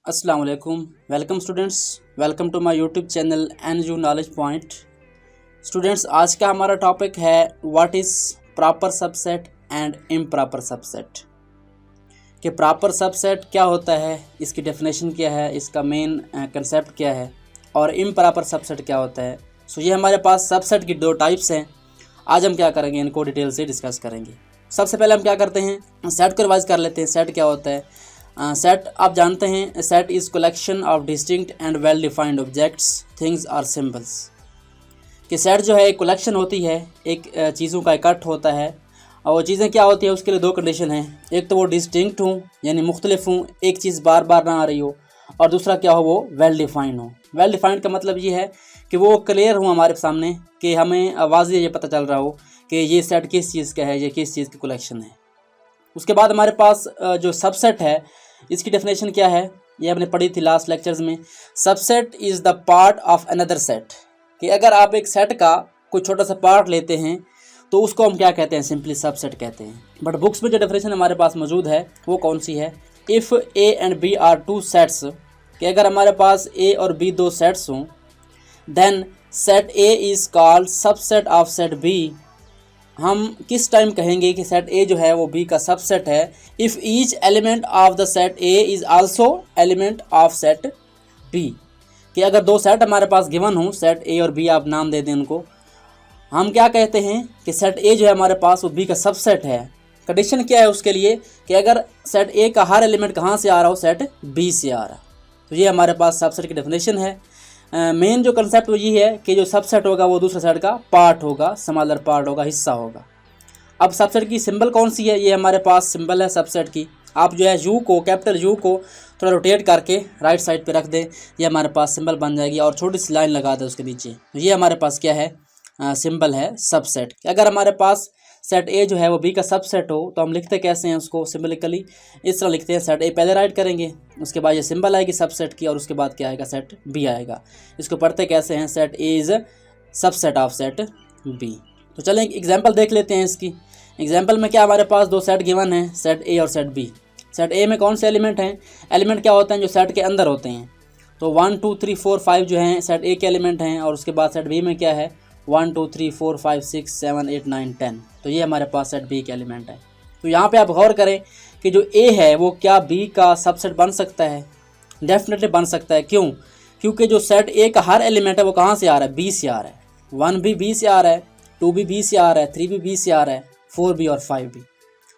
अस्सलाम वालेकुम। Welcome students, welcome to my YouTube channel NU knowledge point. Students, आज का हमारा टॉपिक है what is proper subset and improper subset. कि प्रॉपर सबसेट क्या होता है, इसकी डेफिनेशन क्या है, इसका मेन कंसेप्ट क्या है और इम्प्रॉपर सबसेट क्या होता है। सो ये हमारे पास सबसेट की दो टाइप्स हैं। आज हम क्या करेंगे, इनको डिटेल से डिस्कस करेंगे। सबसे पहले हम क्या करते हैं, सेट को रिवाइज कर लेते हैं। सेट क्या होता है? सेट आप जानते हैं, set is collection of distinct and well defined objects, things और सिंबल्स। कि सेट जो है एक कलेक्शन होती है, एक चीज़ों का इकट्ठ होता है। और वो चीज़ें क्या होती है, उसके लिए दो कंडीशन हैं। एक तो वो डिस्टिंक्ट हूँ यानी मुख्तलिफ हूँ, एक चीज़ बार बार ना आ रही हो, और दूसरा क्या हो, वो वेल डिफाइंड हो। वेल डिफाइंड का मतलब ये है कि वो क्लियर हो हमारे सामने, कि हमें वाज़ेह ये पता चल रहा हो कि ये सेट किस चीज़ का है, ये किस चीज़ की कलेक्शन है। उसके बाद हमारे पास जो सबसेट है, इसकी डेफिनेशन क्या है, ये हमने पढ़ी थी लास्ट लेक्चर्स में। Subset is the part of another set. कि अगर आप एक सेट का कोई छोटा सा पार्ट लेते हैं तो उसको हम क्या कहते हैं, सिंपली सबसेट कहते हैं। बट बुक्स में जो डेफिनेशन हमारे पास मौजूद है वो कौन सी है? If A and B are two sets, कि अगर हमारे पास ए और बी दो सेट्स हों, then set A is called subset of set B. हम किस टाइम कहेंगे कि सेट ए जो है वो बी का सबसेट है? If each element of the set A is also element of set B. कि अगर दो सेट हमारे पास गिवन हो, सेट ए और बी आप नाम दे दें उनको, हम क्या कहते हैं कि सेट ए जो है हमारे पास वो बी का सबसेट है। कंडीशन क्या है उसके लिए, कि अगर सेट ए का हर एलिमेंट कहाँ से आ रहा हो, सेट बी से आ रहा। तो ये हमारे पास सबसेट की डेफिनेशन है। मेन जो कंसेप्ट वो ये है कि जो सबसेट होगा वो दूसरे सेट का पार्ट होगा, स्मॉलर पार्ट होगा, हिस्सा होगा। अब सबसेट की सिंबल कौन सी है? ये हमारे पास सिंबल है सबसेट की। आप जो है यू को, कैपिटल यू को थोड़ा रोटेट करके राइट साइड पे रख दें, ये हमारे पास सिंबल बन जाएगी, और छोटी सी लाइन लगा दें उसके नीचे। तो ये हमारे पास क्या है, सिंबल है सबसेट। अगर हमारे पास सेट ए जो है वो बी का सबसेट हो तो हम लिखते कैसे हैं उसको, सिंबलिकली इस तरह लिखते हैं। सेट ए पहले राइट करेंगे, उसके बाद ये सिंबल आएगी सबसेट की, और उसके बाद क्या आएगा, सेट बी आएगा। इसको पढ़ते कैसे हैं, set A is subset of set B. तो चलें एग्जांपल देख लेते हैं इसकी। एग्जांपल में क्या हमारे पास दो सेट गिवन हैं, सेट ए और सेट बी। सेट ए में कौन से एलिमेंट हैं? एलिमेंट क्या होते हैं, जो सेट के अंदर होते हैं। तो 1 2 3 4 5 जो हैं सेट ए के एलिमेंट हैं, और उसके बाद सेट बी में क्या है, 1 2 3 4 5 6 7 8 9 10। तो ये हमारे पास सेट बी के एलिमेंट है। तो यहाँ पे आप गौर करें कि जो ए है वो क्या बी का सबसेट बन सकता है? डेफिनेटली बन सकता है। क्यों? क्योंकि जो सेट ए का हर एलिमेंट है वो कहाँ से आ रहा है, बी से आ रहा है। 1 भी बी से आ रहा है, 2 भी बी से आ रहा है, 3 भी बी से आ रहा है, 4 भी और 5 भी।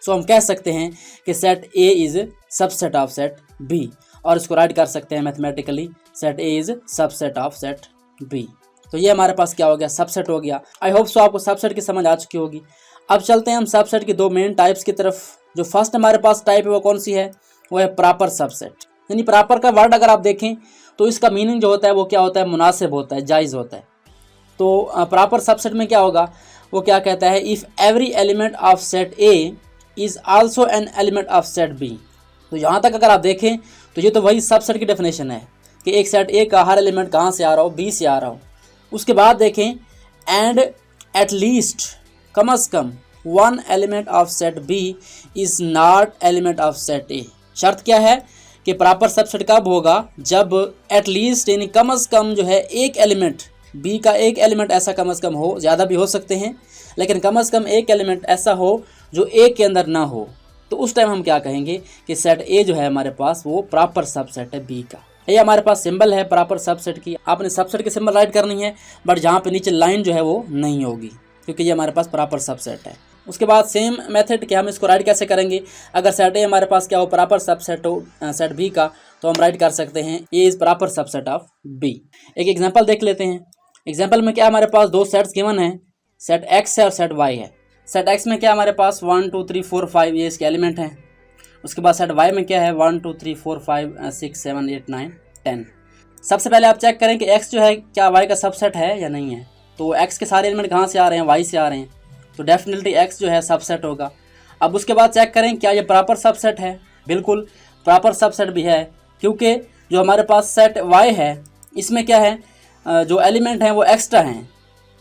सो हम कह सकते हैं कि set A is subset of set B, और इसको राइट कर सकते हैं mathematically, set A is subset of set B. तो ये हमारे पास क्या हो गया, सबसेट हो गया। आई होप सो आपको सबसेट की समझ आ चुकी होगी। अब चलते हैं हम सबसेट की दो मेन टाइप्स की तरफ। जो फर्स्ट हमारे पास टाइप है वो कौन सी है, वो है प्रॉपर सबसेट। यानी प्रॉपर का वर्ड अगर आप देखें तो इसका मीनिंग जो होता है वो क्या होता है, मुनासिब होता है, जायज़ होता है। तो प्रॉपर सबसेट में क्या होगा, वो क्या कहता है, if every element of set A is also an element of set B. तो यहाँ तक अगर आप देखें तो ये तो वही सबसेट की डेफिनेशन है कि एक सेट ए का हर एलिमेंट कहाँ से आ रहा हो, बी से आ रहा हो। उसके बाद देखें, एंड एट लीस्ट, कम अज़ कम, 1 element of set B is not element of set A. शर्त क्या है कि प्रॉपर सबसेट कब होगा, जब एट लीस्ट यानी कम अज़ कम जो है एक एलिमेंट, बी का एक एलिमेंट ऐसा कम अज़ कम हो, ज़्यादा भी हो सकते हैं, लेकिन कम अज़ कम एक एलिमेंट ऐसा हो जो ए के अंदर ना हो। तो उस टाइम हम क्या कहेंगे कि सेट ए जो है हमारे पास वो प्रॉपर सबसेट है बी का। ये हमारे पास सिंबल है प्रॉपर सबसेट की। आपने सबसेट की सिंबल राइट करनी है, बट जहाँ पे नीचे लाइन जो है वो नहीं होगी, क्योंकि ये हमारे पास प्रॉपर सबसेट है। उसके बाद सेम मेथड कि हम इसको राइट कैसे करेंगे। अगर सेट ए हमारे पास क्या हो, प्रॉपर सबसेट हो सेट बी का, तो हम राइट कर सकते हैं A is proper subset of B. एक एग्जाम्पल देख लेते हैं। एग्जाम्पल में क्या हमारे पास दो सेट्स गिवन हैं, सेट एक्स है और सेट वाई है। सेट एक्स में क्या हमारे पास 1 2 3 4 5 ये इसके एलिमेंट हैं। उसके बाद सेट वाई में क्या है, 1 2 3 4 5 6 7 8 9 10। सबसे पहले आप चेक करें कि x जो है क्या y का सबसेट है या नहीं है। तो x के सारे एलिमेंट कहाँ से आ रहे हैं, y से आ रहे हैं, तो डेफिनेटली x जो है सबसेट होगा। अब उसके बाद चेक करें क्या ये प्रॉपर सबसेट है। बिल्कुल प्रॉपर सबसेट भी है, क्योंकि जो हमारे पास सेट y है इसमें क्या है, जो एलिमेंट हैं वो एक्स्ट्रा हैं।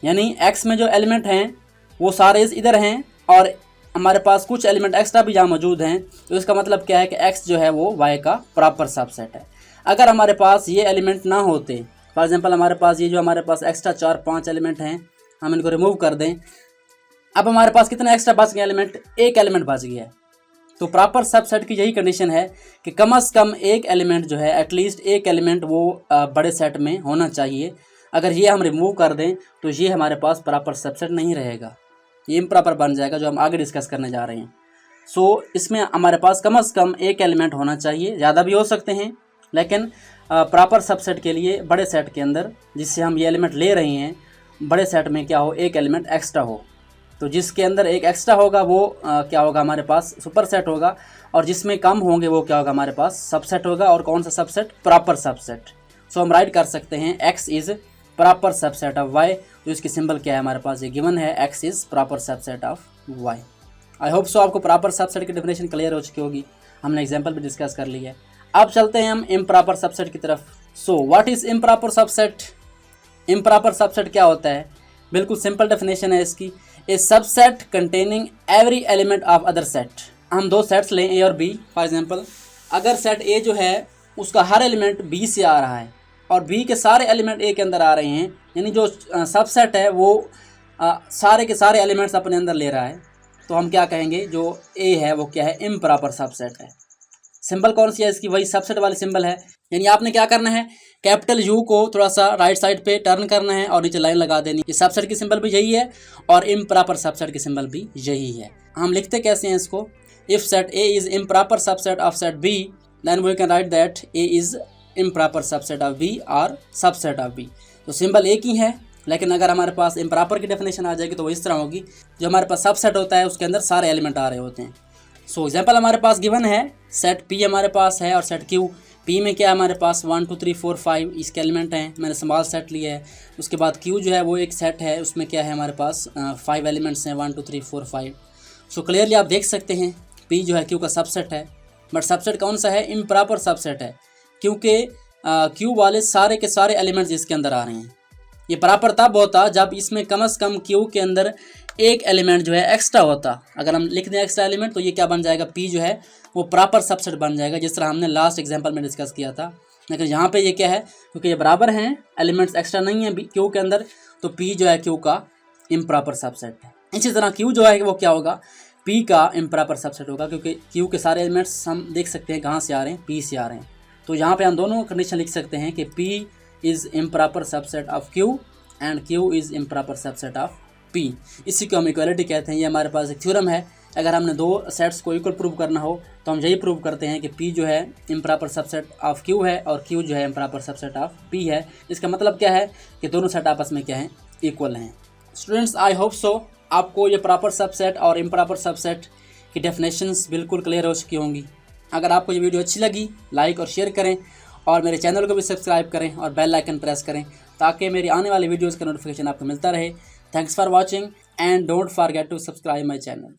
यानी x में जो एलिमेंट हैं वो सारे इधर हैं, और हमारे पास कुछ एलिमेंट एक्स्ट्रा भी जहाँ मौजूद हैं। तो इसका मतलब क्या है कि x जो है वो y का प्रॉपर सबसेट है। अगर हमारे पास ये एलिमेंट ना होते, फॉर एग्जांपल हमारे पास ये जो हमारे पास एक्स्ट्रा 4-5 एलिमेंट हैं, हम इनको रिमूव कर दें, अब हमारे पास कितना एक्स्ट्रा बच गया एलिमेंट, एक एलिमेंट बच गया है। तो प्रॉपर सबसेट की यही कंडीशन है कि कम से कम एक एलिमेंट जो है, एटलीस्ट एक एलिमेंट वो बड़े सेट में होना चाहिए। अगर ये हम रिमूव कर दें तो ये हमारे पास प्रॉपर सबसेट नहीं रहेगा, ये इम्प्रॉपर बन जाएगा, जो हम आगे डिस्कस करने जा रहे हैं। सो इसमें हमारे पास कम से कम एक एलिमेंट होना चाहिए, ज़्यादा भी हो सकते हैं, लेकिन प्रॉपर सबसेट के लिए बड़े सेट के अंदर जिससे हम ये एलिमेंट ले रहे हैं, बड़े सेट में क्या हो, एक एलिमेंट एक्स्ट्रा हो। तो जिसके अंदर एक एक्स्ट्रा होगा वो क्या होगा, हमारे पास सुपर सेट होगा, और जिसमें कम होंगे वो क्या होगा, हमारे पास सबसेट होगा। और कौन सा सबसेट, प्रॉपर सबसेट। सो हम राइट कर सकते हैं x is proper subset of y। तो इसकी सिंबल क्या है, हमारे पास ये गिवन है, x is proper subset of y। I hope so आपको प्रॉपर सबसेट की डेफिनेशन क्लियर हो चुकी होगी, हमने एग्जांपल भी डिस्कस कर लिया है। अब चलते हैं हम इम्प्रॉपर सबसेट की तरफ। So what is improper subset? Improper subset क्या होता है? बिल्कुल सिंपल डेफिनेशन है इसकी, a subset containing every element of other set. हम दो सेट्स लें ए और बी। फॉर एग्जांपल अगर सेट ए जो है उसका हर एलिमेंट बी से आ रहा है और बी के सारे एलिमेंट ए के अंदर आ रहे हैं, यानी जो सबसेट है वो सारे के सारे एलिमेंट्स अपने अंदर ले रहा है, तो हम क्या कहेंगे, जो ए है वो क्या है, इम्प्रॉपर सबसेट है। सिंबल कौन सी है इसकी, वही सबसेट वाली सिंबल है। यानी आपने क्या करना है, कैपिटल यू को थोड़ा सा राइट साइड पे टर्न करना है और नीचे लाइन लगा देनी। ये सबसेट की सिंबल भी यही है और इम्प्रॉपर सबसेट की सिंबल भी यही है। हम लिखते कैसे हैं इसको, if set A is improper subset of set B then we can write that A is improper subset of B और सबसेट ऑफ बी। तो सिंबल एक ही है, लेकिन अगर हमारे पास इम्प्रॉपर की डेफिनेशन आ जाएगी तो वो इस तरह होगी, जो हमारे पास सबसेट होता है उसके अंदर सारे एलिमेंट आ रहे होते हैं। सो एग्जाम्पल हमारे पास गिवन है, सेट पी हमारे पास है और सेट क्यू। पी में क्या है हमारे पास 1 2 3 4 5 इसके एलिमेंट हैं, मैंने स्मॉल सेट लिया है। उसके बाद क्यू जो है वो एक सेट है, उसमें क्या है हमारे पास 5 एलिमेंट्स हैं, 1 2 3 4 5। सो क्लियरली आप देख सकते हैं पी जो है क्यू का सबसेट है, बट सबसेट कौन सा है, इम्प्रॉपर सबसेट है, क्योंकि क्यू वाले सारे के सारे एलिमेंट्स इसके अंदर आ रहे हैं। ये प्रॉपर तब होता जब इसमें कम से कम क्यू के अंदर एक एलिमेंट जो है एक्स्ट्रा होता। अगर हम लिख दें एक्स्ट्रा एलिमेंट तो ये क्या बन जाएगा, पी जो है वो प्रॉपर सबसेट बन जाएगा, जिस तरह हमने लास्ट एग्जांपल में डिस्कस किया था। लेकिन यहाँ पे ये क्या है, क्योंकि ये बराबर हैं, एलिमेंट्स एक्स्ट्रा नहीं है क्यू के अंदर, तो पी जो है क्यू का इम्प्रॉपर सबसेट है। इसी तरह क्यू जो है वो क्या होगा, पी का इम्प्रॉपर सबसेट होगा, क्योंकि क्यू के सारे एलिमेंट्स हम देख सकते हैं कहाँ से आ रहे हैं, पी से आ रहे हैं। तो यहाँ पर हम दोनों कंडीशन लिख सकते हैं कि P is improper subset of Q and Q is improper subset of P. इसी को हम इक्वालिटी कहते हैं। ये हमारे पास एक थ्योरम है, अगर हमने दो सेट्स को इक्वल प्रूव करना हो तो हम यही प्रूव करते हैं कि पी जो है इम्प्रॉपर सबसेट ऑफ क्यू है और क्यू जो है इम्प्रॉपर सबसेट ऑफ पी है। इसका मतलब क्या है कि दोनों सेट आपस में क्या है, इक्वल हैं। स्टूडेंट्स आई होप सो आपको ये प्रॉपर सबसेट और इम्प्रॉपर सबसेट की डेफिनेशंस बिल्कुल क्लियर हो चुकी होंगी। अगर आपको ये वीडियो अच्छी लगी लाइक और शेयर करें और मेरे चैनल को भी सब्सक्राइब करें और बेल आइकन प्रेस करें ताकि मेरी आने वाली वीडियोज़ का नोटिफिकेशन आपको मिलता रहे। Thanks for watching and don't forget to subscribe my channel.